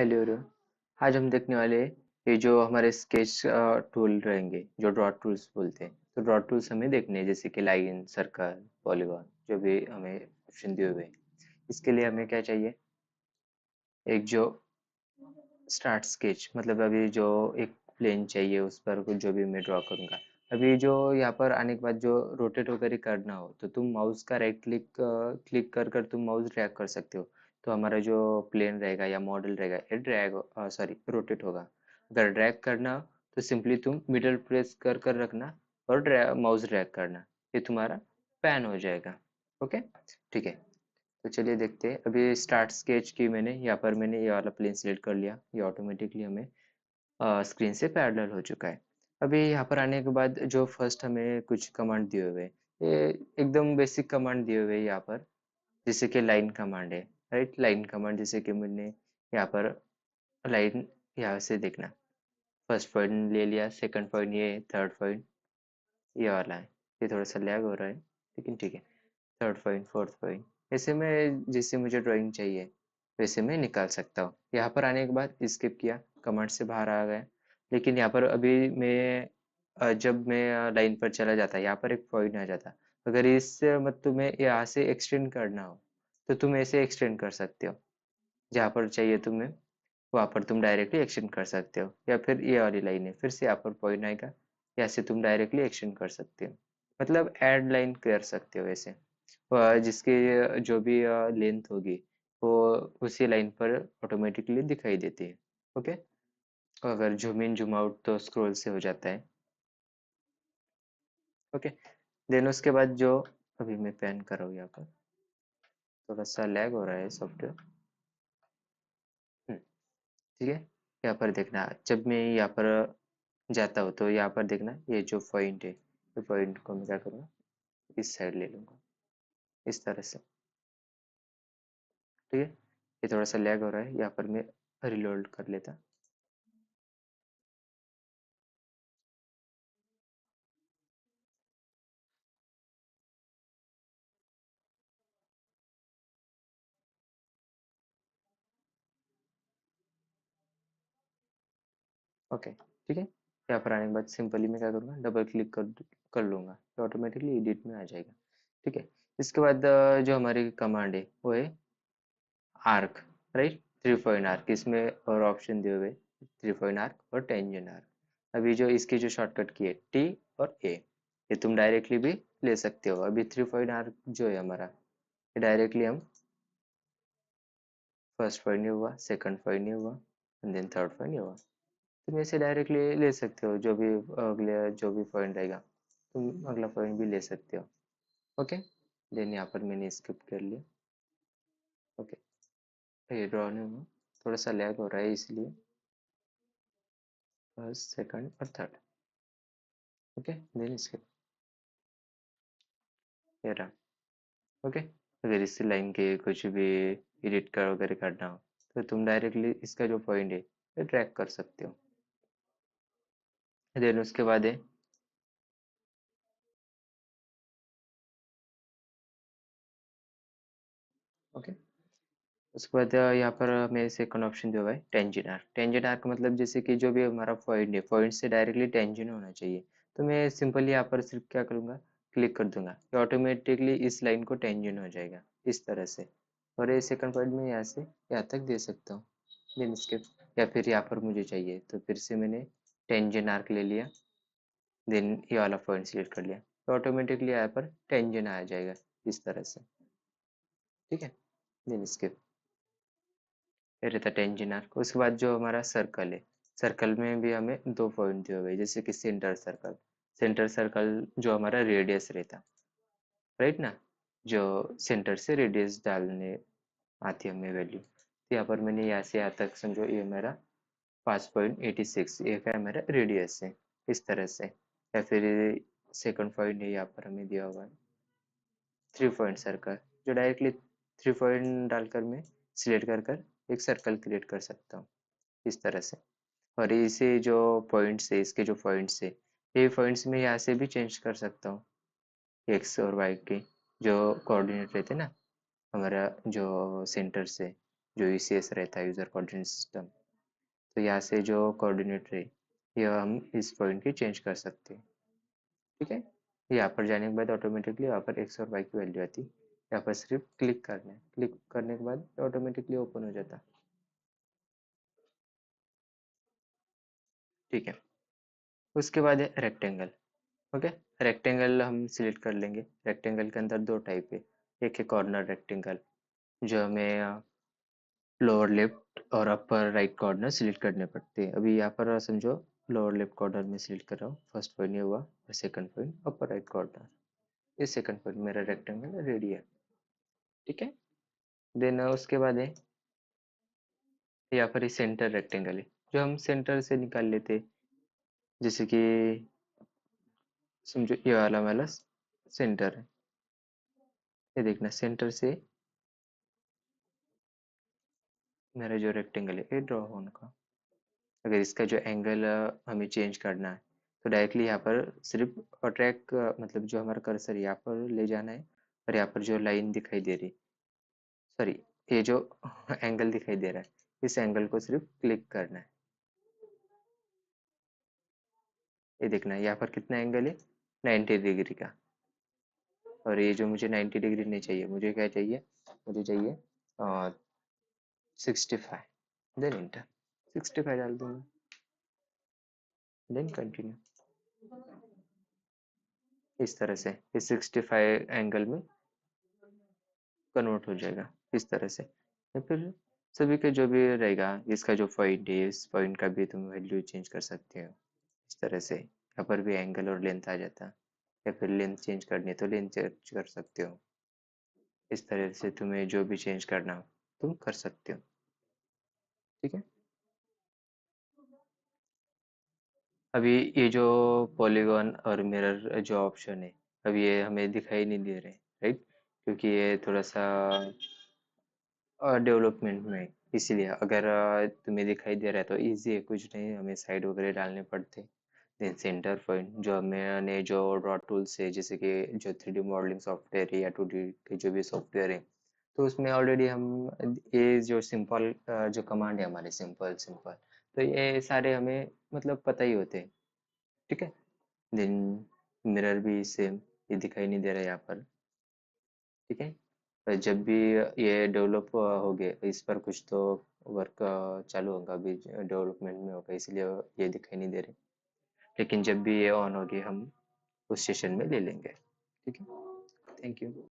Hello everyone. आज हम देखने वाले हैं ये जो हमारे स्केच टूल रहेंगे जो ड्रॉ टूल्स बोलते हैं। तो ड्रॉ टूल्स हमें देखने हैं जैसे कि लाइन, सर्कल, पॉलीगॉन, जो भी हमें ऑप्शन दिए हुए हैं। इसके लिए हमें क्या चाहिए? एक जो स्टार्ट स्केच, मतलब अभी जो एक प्लेन चाहिए उस पर कुछ जो भी मैं ड्रॉ करूंगा। अभी जो यहाँ पर आने के बाद जो रोटेट वगैरह करना हो तो तुम माउस का राइट क्लिक क्लिक कर कर तुम माउस ड्रैग कर सकते हो। तो हमारा जो प्लेन रहेगा या मॉडल रहेगा ये ड्रैग सॉरी रोटेट होगा। अगर ड्रैग करना हो तो सिंपली तुम मिडल प्रेस कर कर रखना और माउस ड्रैग करना, ये तुम्हारा पैन हो जाएगा। ओके, ठीक है। तो चलिए देखते हैं। अभी स्टार्ट स्केच की मैंने यहाँ पर मैंने ये वाला प्लेन सिलेक्ट कर लिया, ये ऑटोमेटिकली हमें स्क्रीन से पैरेलल हो चुका है। अभी यहाँ पर आने के बाद जो फर्स्ट हमें कुछ कमांड दिए हुए हैं, ये एकदम बेसिक कमांड दिए हुए हैं यहाँ पर। जैसे कि लाइन कमांड है, राइट। लाइन कमांड जैसे कि मैंने यहाँ पर लाइन यहाँ से देखना, फर्स्ट पॉइंट ले लिया, सेकंड पॉइंट ये, थर्ड पॉइंट ये वाला है। ये थोड़ा सा लैग हो रहा है लेकिन ठीक है। थर्ड पॉइंट, फोर्थ पॉइंट, ऐसे में जैसे मुझे ड्राइंग चाहिए वैसे मैं निकाल सकता हूँ। यहाँ पर आने के बाद स्किप किया, कमांड से बाहर आ गया। लेकिन यहाँ पर अभी मैं जब मैं लाइन पर चला जाता यहाँ पर एक पॉइंट आ जाता। अगर इससे मत तुम्हें यहाँ से एक्सटेंड करना हो तो तुम ऐसे एक्सटेंड कर सकते हो। जहाँ पर चाहिए तुम्हें वहाँ पर तुम डायरेक्टली एक्सटेंड कर सकते हो, या फिर ये वाली लाइन है फिर से यहाँ पर पॉइंट आएगा, यहाँ से तुम डायरेक्टली एक्सटेंड कर सकते हो। मतलब ऐड लाइन कर सकते हो ऐसे। जिसकी जो भी लेंथ होगी वो उसी लाइन पर ऑटोमेटिकली दिखाई देती है। ओके, अगर जूम इन जूम आउट तो स्क्रॉल से हो जाता है। ओके, देन उसके बाद जो अभी मैं पेन कर रहा हूँ यहाँ पर थोड़ा सा लैग हो रहा है सॉफ्टवेयर। ठीक है। यहाँ पर देखना, जब मैं यहाँ पर जाता हूँ तो यहाँ पर देखना ये जो पॉइंट है, ये पॉइंट को मैं क्या करूँगा, इस साइड ले लूँगा इस तरह से। ठीक है, ये थोड़ा सा लैग हो रहा है, यहाँ पर मैं रिलोड कर लेता। ओके, ठीक है। यहाँ पर आने के बाद सिंपली मैं क्या करूँगा, डबल क्लिक कर लूँगा तो ऑटोमेटिकली एडिट में आ जाएगा। ठीक है। इसके बाद जो हमारी कमांड है वो है arc, right. Three point arc, इसमें और ऑप्शन दिए हुए थ्री पॉइंट आर्क और टेंजेंट आर्क। अभी जो इसकी जो शॉर्टकट की है टी और ए, ये तुम डायरेक्टली भी ले सकते हो। अभी थ्री पॉइंट आर्क जो है हमारा, ये डायरेक्टली हम फर्स्ट पॉइंट नहीं हुआ, सेकंड पॉइंट नहीं हुआ, एंड देन थर्ड पॉइंट नहीं हुआ। तुम ऐसे डायरेक्टली ले सकते हो, जो भी अगले जो भी पॉइंट रहेगा तुम अगला पॉइंट भी ले सकते हो। ओके, देन यहाँ पर मैंने स्किप कर लिया। ओके, ये ड्रॉ नहीं हुआ, थोड़ा सा लैग हो रहा है इसलिए। फर्स्ट, सेकंड और थर्ड। ओके, देन स्किप, ये रहा। ओके, अगर इस लाइन के कुछ भी एडिट कर वगैरह करना हो तो तुम डायरेक्टली इसका जो पॉइंट है ये ट्रैक कर सकते हो। देन उसके बाद है ओके, उसके बाद यहाँ पर मेरे सेकंड ऑप्शन जो है टेंजेंट आर्क। टेंजेंट आर्क मतलब जैसे कि जो भी हमारा पॉइंट है पॉइंट से डायरेक्टली टेंजेंट होना चाहिए। तो मैं सिंपली यहाँ पर सिर्फ क्या करूँगा, क्लिक कर दूंगा, ये ऑटोमेटिकली इस लाइन को टेंजेंट हो जाएगा इस तरह से। और ये सेकंड पॉइंट में यहाँ से यहाँ तक दे सकता हूँ। देन स्किप, या फिर यहाँ पर मुझे चाहिए तो फिर से मैंने टेंजेंट आर्क ले लिया, देन ये वाला पॉइंट सिलेक्ट कर लिया, तो ऑटोमेटिकली यहाँ पर टेंजेंट आ जाएगा इस तरह से। ठीक है, देन स्किप, ये रहता टेंजेंट आर्क। उसके बाद जो हमारा सर्कल है, सर्कल में भी हमें दो पॉइंट दिए हुए हैं, जैसे कि सेंटर सर्कल। सेंटर सर्कल जो हमारा रेडियस रहता, राइट ना, जो सेंटर से रेडियस डालने आती है हमें वैल्यू। तो यहाँ पर मैंने यहाँ से यहाँ तक समझो ये मेरा 5.86 ये क्या है, मेरा रेडियस है इस तरह से। या फिर सेकंड पॉइंट है यहाँ पर हमें दिया हुआ है थ्री पॉइंट सर्कल, जो डायरेक्टली थ्री पॉइंट डालकर मैं सिलेक्ट कर कर एक सर्कल क्रिएट कर सकता हूँ इस तरह से। और इसे जो पॉइंट्स है, इसके जो पॉइंट्स है, ये पॉइंट्स में यहाँ से भी चेंज कर सकता हूँ एक्स और वाई के जो कोऑर्डिनेट रहते हैं ना हमारा जो सेंटर से। जो यूसीएस रहता है, यूजर कोऑर्डिनेट सिस्टम। तो यहाँ से जो कोऑर्डिनेट है ये हम इस पॉइंट की चेंज कर सकते हैं। ठीक है, यहाँ पर जाने के बाद ऑटोमेटिकली यहाँ पर एक्स और वाई की वैल्यू आती है। यहाँ पर सिर्फ क्लिक करना है, क्लिक करने के बाद ऑटोमेटिकली ओपन हो जाता है। ठीक है, उसके बाद है रेक्टेंगल। ओके, रेक्टेंगल हम सिलेक्ट कर लेंगे। रेक्टेंगल के अंदर दो टाइप है। एक है कॉर्नर रेक्टेंगल, जो हमें लोअर लेफ्ट और अपर राइट कॉर्नर सिलेक्ट करने पड़ते हैं। अभी यहाँ पर समझो लोअर लेफ्ट कॉर्नर में सिलेक्ट कर रहा हूँ, फर्स्ट पॉइंट ये हुआ, और second point upper right corner. ये सेकंड पॉइंट मेरा रेक्टेंगल रेडी है। ठीक है, देन उसके बाद है यहाँ पर ये सेंटर रेक्टेंगल है, जो हम सेंटर से निकाल लेते हैं। जैसे कि समझो ये वाला सेंटर है, ये देखना सेंटर से मेरा जो रेक्टेंगल है ये ड्रॉ होने का। अगर इसका जो एंगल हमें चेंज करना है तो डायरेक्टली यहाँ पर सिर्फ ट्रैक मतलब जो हमारा कर्सर यहाँ पर ले जाना है, और यहाँ पर जो लाइन दिखाई दे रही, सॉरी, ये जो एंगल दिखाई दे रहा है, इस एंगल को सिर्फ क्लिक करना है। ये देखना है यहाँ पर कितना एंगल है, 90 डिग्री का। और ये जो मुझे 90 डिग्री नहीं चाहिए, मुझे क्या चाहिए, मुझे चाहिए 65। देन इंटर, 65 डाल दूंगा, देन कंटिन्यू। इस तरह से ये 65 एंगल में कन्वर्ट हो जाएगा, इस तरह से। या फिर सभी के जो भी रहेगा, इसका जो पॉइंट है इस पॉइंट का भी तुम वैल्यू चेंज कर सकते हो। इस तरह से यहाँ पर भी एंगल और लेंथ आ जाता है, या फिर लेंथ चेंज करनी है तो लेंथ चेंज कर सकते हो। इस तरह से तुम्हें जो भी चेंज करना हो तुम कर सकते हो। ठीक है, अभी ये जो पॉलीगॉन और मिरर जो ऑप्शन है, अभी ये हमें दिखाई नहीं दे रहे, राइट, क्योंकि ये थोड़ा सा डेवलपमेंट में है। इसीलिए अगर तुम्हें दिखाई दे रहा है तो इजी है, कुछ नहीं हमें साइड वगैरह डालने पड़ते। देन सेंटर पॉइंट जो मैंने जो ड्रॉ टूल्स है, जैसे कि जो 3D मॉडलिंग सॉफ्टवेयर है या 2D के जो भी सॉफ्टवेयर है, तो उसमें ऑलरेडी हम ये जो सिंपल जो कमांड है हमारे, सिंपल सिंपल, तो ये सारे हमें मतलब पता ही होते हैं। ठीक है, देन मिरर भी सेम, ये दिखाई नहीं दे रहा है यहाँ पर। ठीक है, पर जब भी ये डेवलप हो गए इस पर कुछ तो वर्क चालू होगा, अभी डेवलपमेंट में होगा, इसलिए ये दिखाई नहीं दे रहे। लेकिन जब भी ये ऑन होगी हम उस सेशन में ले लेंगे। ठीक है, थैंक यू।